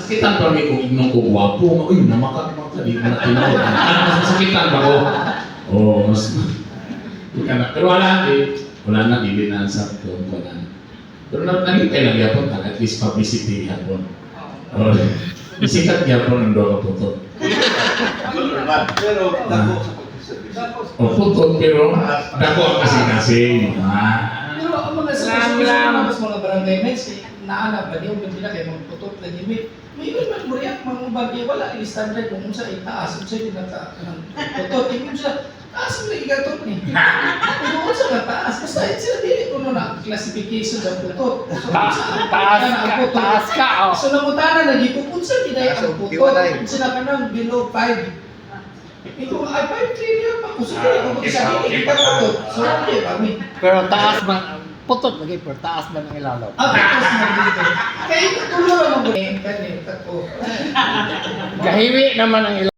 Sakitan pa rin kung ignong ko guwapo. Uy, namakakmak ka di na tinawag. Sakitan ba ko? Oo, mas... Pero wala na, hindi na sa doon ko na. Pero nagintay lang yapon ka, at least publicity yapon. Oh, isikat yapon ng doon ka puto. Pero dako sa pagkisabis. O puto, pero dako ang kasing-kasing. Pero ang mga sa mas mga barangay mates, naana ba niyo pila kay magputot na gimik. May iba man muriyak mga bagay wala ang standard kung unsa itaas unsa yung putot tingin siya taas ang ligatot ni. Pero unsa ka taas basta sila dili kuno na classification sa putot. So Taas ka, oh. So namutana lagi kung unsa giday ang putot sila kanang below 5. Ito ay 5 trillion pa kung sila kung sa dili ka putot. So okay kami. Pero taas ba, putot lagi, pero taas ba ng ilalaw? Tapos nandito. Kaya ito tulo naman ko. Kanina, tako. Gahiwi naman ang ilalaw.